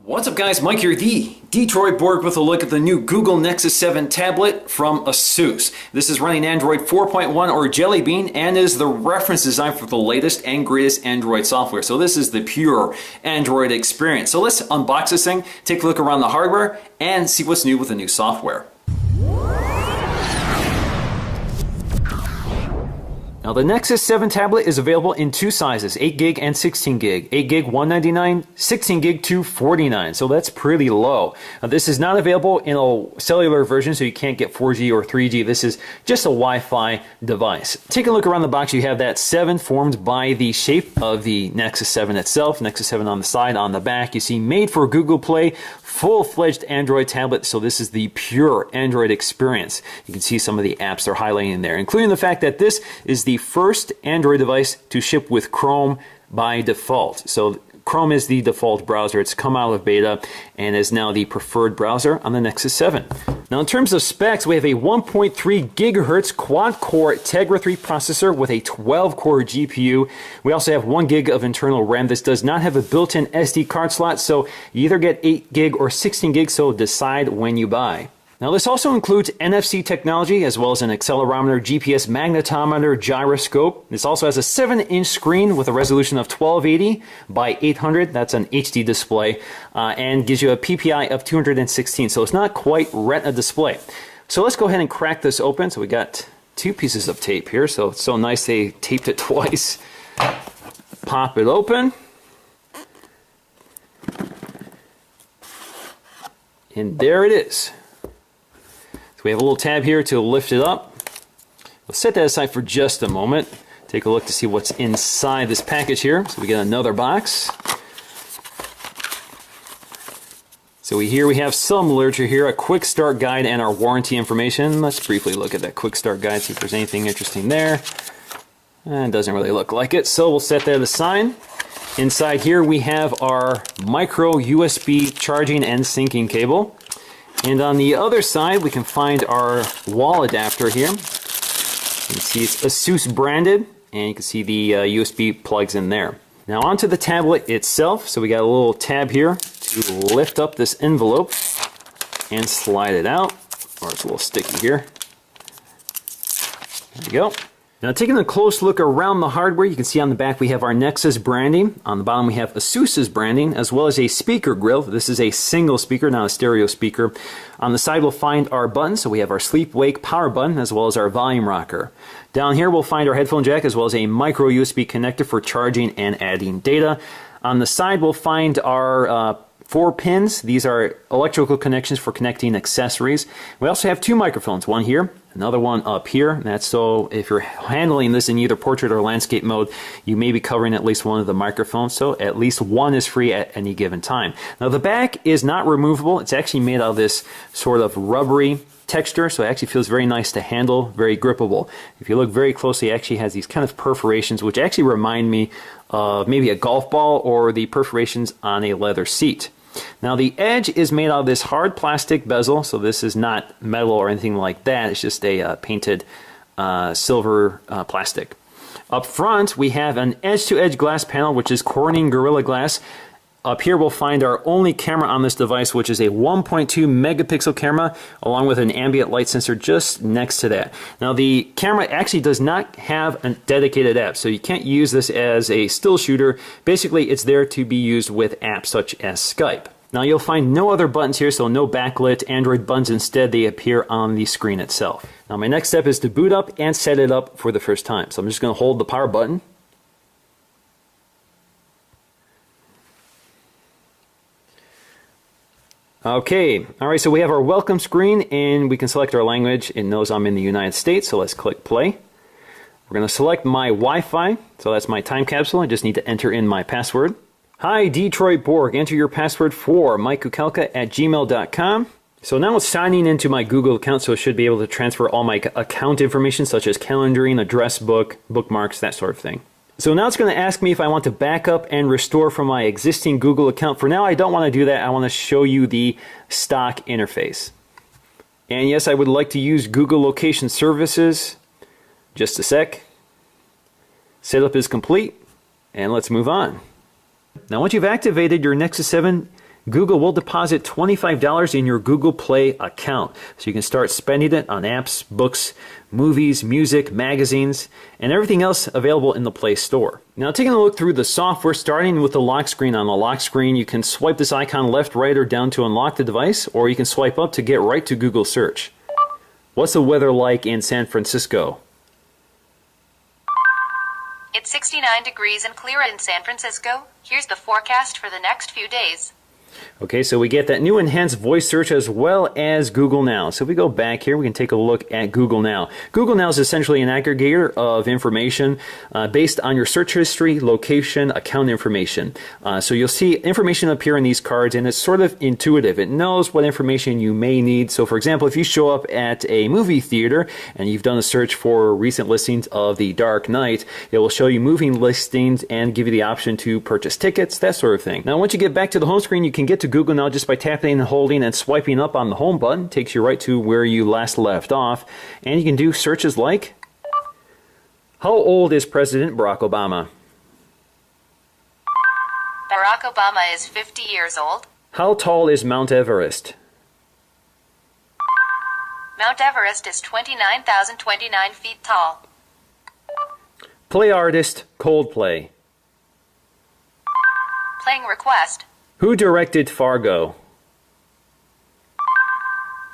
What's up guys, Mike here, the Detroit Borg with a look at the new Google Nexus 7 tablet from ASUS. This is running Android 4.1 or Jelly Bean and is the reference design for the latest and greatest Android software. So this is the pure Android experience. So let's unbox this thing, take a look around the hardware, and see what's new with the new software. Now the Nexus 7 tablet is available in two sizes, 8GB and 16GB. 8GB $199, 16GB $249, so that's pretty low. Now, this is not available in a cellular version, so you can't get 4G or 3G. This is just a Wi-Fi device. Take a look around the box. You have that 7 formed by the shape of the Nexus 7 itself. Nexus 7 on the side, on the back. You see made for Google Play, full-fledged Android tablet, so this is the pure Android experience. You can see some of the apps they're highlighting there, including the fact that this is the first Android device to ship with Chrome by default. So Chrome is the default browser. It's come out of beta and is now the preferred browser on the Nexus 7. Now in terms of specs, we have a 1.3 gigahertz quad-core Tegra 3 processor with a 12-core GPU. We also have 1 gig of internal RAM. This does not have a built-in SD card slot, so you either get 8 gig or 16 gig, so decide when you buy. Now this also includes NFC technology as well as an accelerometer, GPS magnetometer, gyroscope. This also has a 7-inch screen with a resolution of 1280 by 800. That's an HD display and gives you a PPI of 216. So it's not quite Retina display. So let's go ahead and crack this open. So we got 2 pieces of tape here. So it's so nice they taped it twice. Pop it open. And there it is. We have a little tab here to lift it up. We'll set that aside for just a moment. Take a look to see what's inside this package here. So we get another box. So here we have some literature here, a quick start guide and our warranty information. Let's briefly look at that quick start guide, see if there's anything interesting there. It doesn't really look like it, so we'll set that aside. Inside here we have our micro USB charging and syncing cable. And on the other side, we can find our wall adapter here. You can see it's ASUS branded, and you can see the USB plugs in there. Now onto the tablet itself. So we got a little tab here to lift up this envelope and slide it out. Or it's a little sticky here. There we go. Now taking a close look around the hardware, you can see on the back we have our Nexus branding. On the bottom we have ASUS's branding, as well as a speaker grill. This is a single speaker, not a stereo speaker. On the side we'll find our buttons, so we have our sleep wake power button, as well as our volume rocker. Down here we'll find our headphone jack, as well as a micro USB connector for charging and adding data. On the side we'll find our 4 pins. These are electrical connections for connecting accessories. We also have 2 microphones, one here, another one up here. And that's so if you're handling this in either portrait or landscape mode, you may be covering at least one of the microphones, so at least one is free at any given time. Now the back is not removable. It's actually made out of this sort of rubbery texture, so it actually feels very nice to handle, very grippable. If you look very closely, it actually has these kind of perforations, which actually remind me of maybe a golf ball or the perforations on a leather seat. Now the edge is made out of this hard plastic bezel, so this is not metal or anything like that. It's just a painted silver plastic. Up front we have an edge-to-edge glass panel, which is Corning Gorilla Glass. Up here we'll find our only camera on this device, which is a 1.2 megapixel camera, along with an ambient light sensor just next to that. Now the camera actually does not have a dedicated app, so you can't use this as a still shooter. Basically it's there to be used with apps such as Skype. Now you'll find no other buttons here, so no backlit Android buttons. Instead they appear on the screen itself. Now my next step is to boot up and set it up for the first time. So I'm just going to hold the power button. Okay, alright, so we have our welcome screen and we can select our language. It knows I'm in the United States, so let's click play. We're going to select my Wi-Fi, so that's my time capsule. I just need to enter in my password. Hi, Detroit Borg, enter your password for mikekukelka@gmail.com. So now it's signing into my Google account, so it should be able to transfer all my account information such as calendaring, address book, bookmarks, that sort of thing. So now it's going to ask me if I want to back up and restore from my existing Google account. For now, I don't want to do that. I want to show you the stock interface. And yes, I would like to use Google Location Services. Just a sec. Setup is complete, and let's move on. Now once you've activated your Nexus 7, Google will deposit $25 in your Google Play account. So you can start spending it on apps, books, movies, music, magazines, and everything else available in the Play Store. Now, taking a look through the software, starting with the lock screen. On the lock screen, you can swipe this icon left, right, or down to unlock the device, or you can swipe up to get right to Google search. What's the weather like in San Francisco? It's 69 degrees and clear in San Francisco. Here's the forecast for the next few days. Okay, so we get that new enhanced voice search as well as Google Now. So if we go back here, we can take a look at Google Now. Google Now is essentially an aggregator of information based on your search history, location, account information. So you'll see information appear in these cards, and it's sort of intuitive. It knows what information you may need. So for example, if you show up at a movie theater and you've done a search for recent listings of The Dark Knight, it will show you movie listings and give you the option to purchase tickets, that sort of thing. Now, once you get back to the home screen, you can get to Google Now just by tapping and holding and swiping up on the home button. It takes you right to where you last left off, and you can do searches like, how old is President Barack Obama? Barack Obama is 50 years old. How tall is Mount Everest? Mount Everest is 29,029 feet tall. Play artist, Coldplay. Playing request. Who directed Fargo?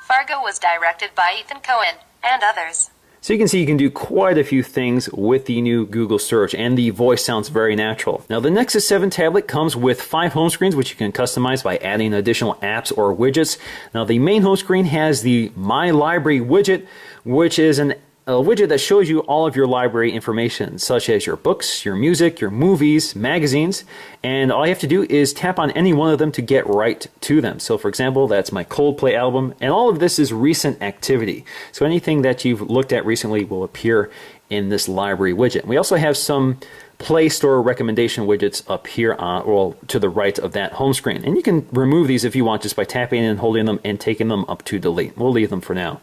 Fargo was directed by Ethan Cohen and others. So you can see you can do quite a few things with the new Google search, and the voice sounds very natural. Now, the Nexus 7 tablet comes with 5 home screens, which you can customize by adding additional apps or widgets. Now, the main home screen has the My Library widget, which is a widget that shows you all of your library information, such as your books, your music, your movies, magazines, and all you have to do is tap on any one of them to get right to them. So for example, that's my Coldplay album, and all of this is recent activity. So anything that you've looked at recently will appear in this library widget. We also have some Play Store recommendation widgets up here to the right of that home screen. And you can remove these if you want just by tapping and holding them and taking them up to delete. We'll leave them for now.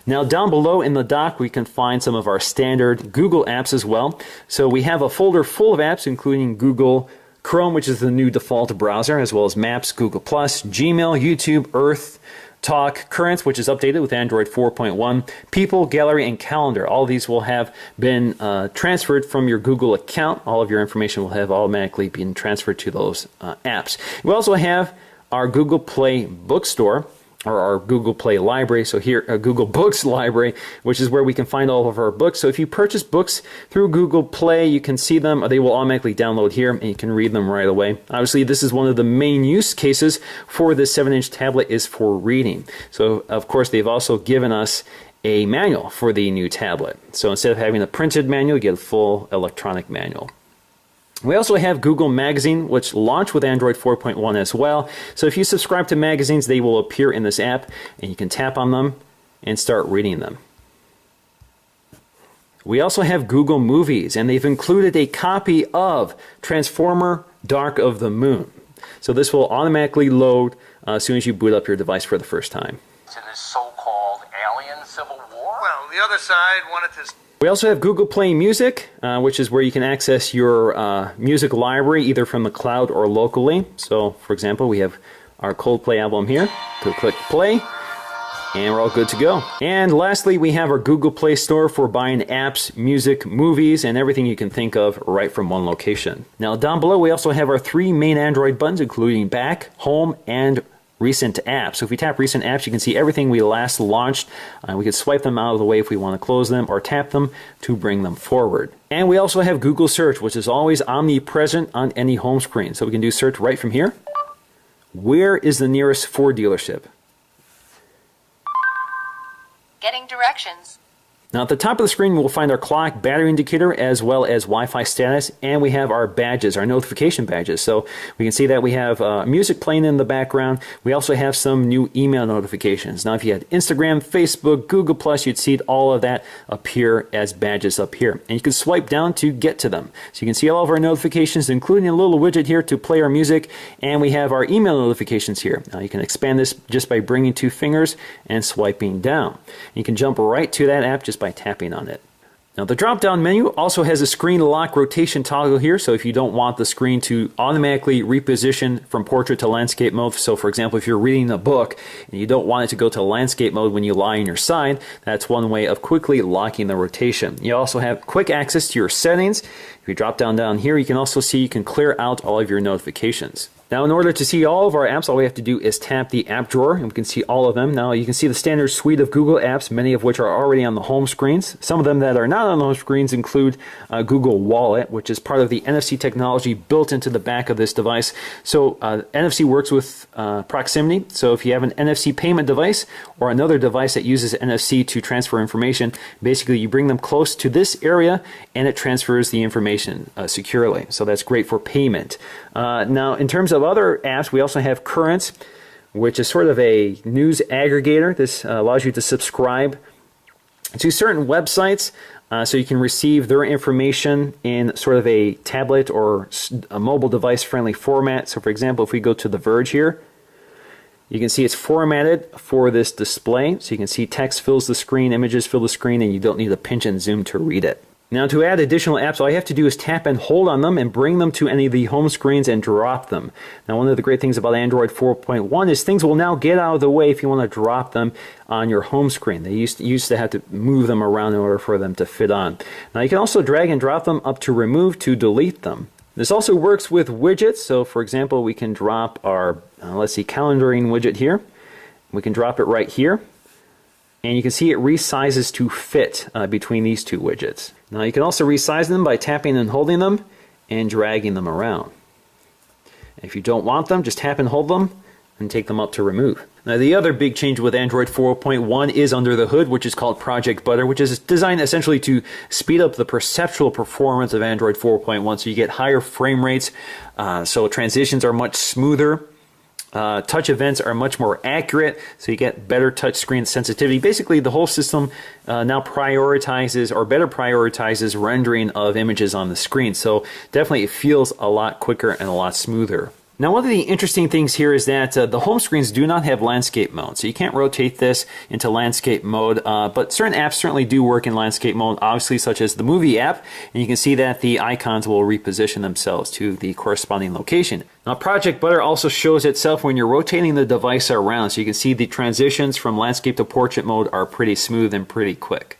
Now, down below in the dock, we can find some of our standard Google apps as well. So we have a folder full of apps, including Google Chrome, which is the new default browser, as well as Maps, Google+, Gmail, YouTube, Earth, Talk, Currents, which is updated with Android 4.1, People, Gallery, and Calendar. All of these will have been transferred from your Google account. All of your information will have automatically been transferred to those apps. We also have our Google Play Bookstore, or our Google Play Library. So here, Google Books Library, which is where we can find all of our books. So if you purchase books through Google Play, you can see them, or they will automatically download here, and you can read them right away. Obviously, this is one of the main use cases for this 7-inch tablet is for reading. So, of course, they've also given us a manual for the new tablet. So instead of having a printed manual, you get a full electronic manual. We also have Google Magazine, which launched with Android 4.1 as well. So if you subscribe to magazines, they will appear in this app, and you can tap on them and start reading them. We also have Google Movies, and they've included a copy of Transformer Dark of the Moon. So this will automatically load as soon as you boot up your device for the first time. To this so-called alien civil war? Well, the other side wanted to... We also have Google Play Music, which is where you can access your music library either from the cloud or locally. So, for example, we have our Coldplay album here. Click play, and we're all good to go. And lastly, we have our Google Play Store for buying apps, music, movies, and everything you can think of right from one location. Now, down below, we also have our 3 main Android buttons, including Back, Home, and Recent Apps. So if we tap Recent Apps, you can see everything we last launched. We can swipe them out of the way if we want to close them, or tap them to bring them forward. And we also have Google Search, which is always omnipresent on any home screen. So we can do search right from here. Where is the nearest Ford dealership? Getting directions. Now at the top of the screen, we'll find our clock, battery indicator, as well as Wi-Fi status, and we have our badges, our notification badges. So we can see that we have music playing in the background. We also have some new email notifications. Now if you had Instagram, Facebook, Google+, you'd see all of that appear as badges up here. And you can swipe down to get to them. So you can see all of our notifications, including a little widget here to play our music, and we have our email notifications here. Now you can expand this just by bringing 2 fingers and swiping down. You can jump right to that app just by tapping on it. Now the drop-down menu also has a screen lock rotation toggle here, so if you don't want the screen to automatically reposition from portrait to landscape mode, so for example if you're reading a book and you don't want it to go to landscape mode when you lie on your side, that's one way of quickly locking the rotation. You also have quick access to your settings. If you drop down here, you can also see you can clear out all of your notifications. Now in order to see all of our apps, all we have to do is tap the app drawer and we can see all of them. Now you can see the standard suite of Google apps, many of which are already on the home screens. Some of them that are not on the home screens include Google Wallet, which is part of the NFC technology built into the back of this device. So NFC works with proximity. So if you have an NFC payment device or another device that uses NFC to transfer information, basically you bring them close to this area and it transfers the information securely. So that's great for payment. Now in terms of other apps, we also have Currents, which is sort of a news aggregator. This allows you to subscribe to certain websites so you can receive their information in sort of a tablet or a mobile device friendly format. So for example, if we go to The Verge here, you can see it's formatted for this display. So you can see text fills the screen, images fill the screen, and you don't need to pinch and zoom to read it. Now to add additional apps, all you have to do is tap and hold on them and bring them to any of the home screens and drop them. Now one of the great things about Android 4.1 is things will now get out of the way if you want to drop them on your home screen. They used to have to move them around in order for them to fit on. Now you can also drag and drop them up to remove to delete them. This also works with widgets. So for example, we can drop our, let's see, calendaring widget here. We can drop it right here. And you can see it resizes to fit between these two widgets. Now you can also resize them by tapping and holding them and dragging them around. If you don't want them, just tap and hold them and take them up to remove. Now the other big change with Android 4.1 is under the hood, which is called Project Butter, which is designed essentially to speed up the perceptual performance of Android 4.1 so you get higher frame rates, so transitions are much smoother. Touch events are much more accurate, so you get better touch screen sensitivity. Basically, the whole system now prioritizes, or better prioritizes, rendering of images on the screen. So definitely it feels a lot quicker and a lot smoother. Now one of the interesting things here is that the home screens do not have landscape mode, so you can't rotate this into landscape mode, but certain apps certainly do work in landscape mode, obviously such as the movie app, and you can see that the icons will reposition themselves to the corresponding location. Now Project Butter also shows itself when you're rotating the device around, so you can see the transitions from landscape to portrait mode are pretty smooth and pretty quick.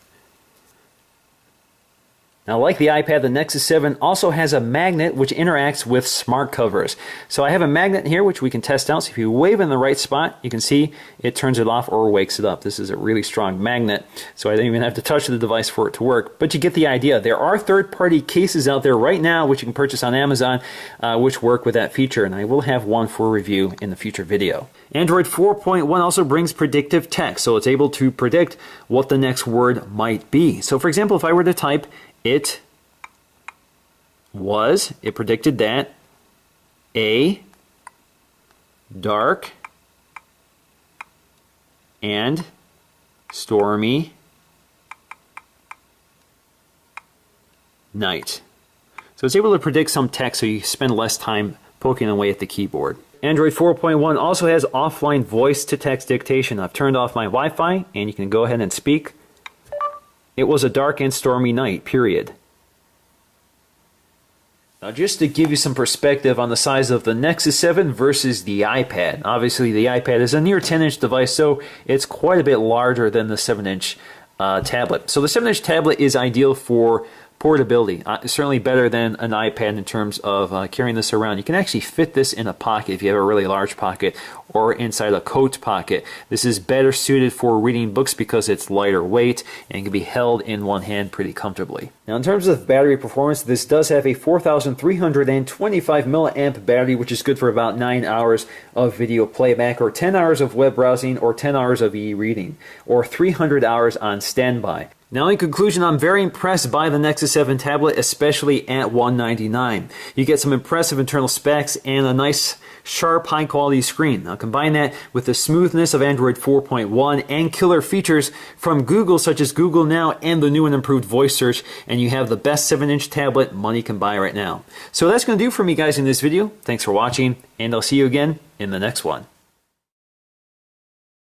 Now, like the iPad, the Nexus 7 also has a magnet which interacts with smart covers. So I have a magnet here which we can test out. So if you wave in the right spot, you can see it turns it off or wakes it up. This is a really strong magnet, so I don't even have to touch the device for it to work. But you get the idea. There are third-party cases out there right now which you can purchase on Amazon which work with that feature, and I will have one for review in the future video. Android 4.1 also brings predictive text, so it's able to predict what the next word might be. So for example, if I were to type it predicted that a dark and stormy night. So it's able to predict some text so you spend less time poking away at the keyboard. Android 4.1 also has offline voice-to-text dictation. I've turned off my Wi-Fi and you can go ahead and speak. It was a dark and stormy night, period. Now just to give you some perspective on the size of the Nexus 7 versus the iPad. Obviously the iPad is a near 10-inch device, so it's quite a bit larger than the 7-inch tablet. So the 7-inch tablet is ideal for portability. Certainly better than an iPad in terms of carrying this around. You can actually fit this in a pocket if you have a really large pocket, or inside a coat pocket. This is better suited for reading books because it's lighter weight and can be held in one hand pretty comfortably. Now in terms of battery performance, this does have a 4,325 milliamp battery, which is good for about 9 hours of video playback, or 10 hours of web browsing, or 10 hours of e-reading, or 300 hours on standby. Now in conclusion, I'm very impressed by the Nexus 7 tablet, especially at $199. You get some impressive internal specs and a nice, sharp, high-quality screen. Now combine that with the smoothness of Android 4.1 and killer features from Google, such as Google Now and the new and improved voice search, and you have the best 7-inch tablet money can buy right now. So that's going to do for me, guys, in this video. Thanks for watching, and I'll see you again in the next one.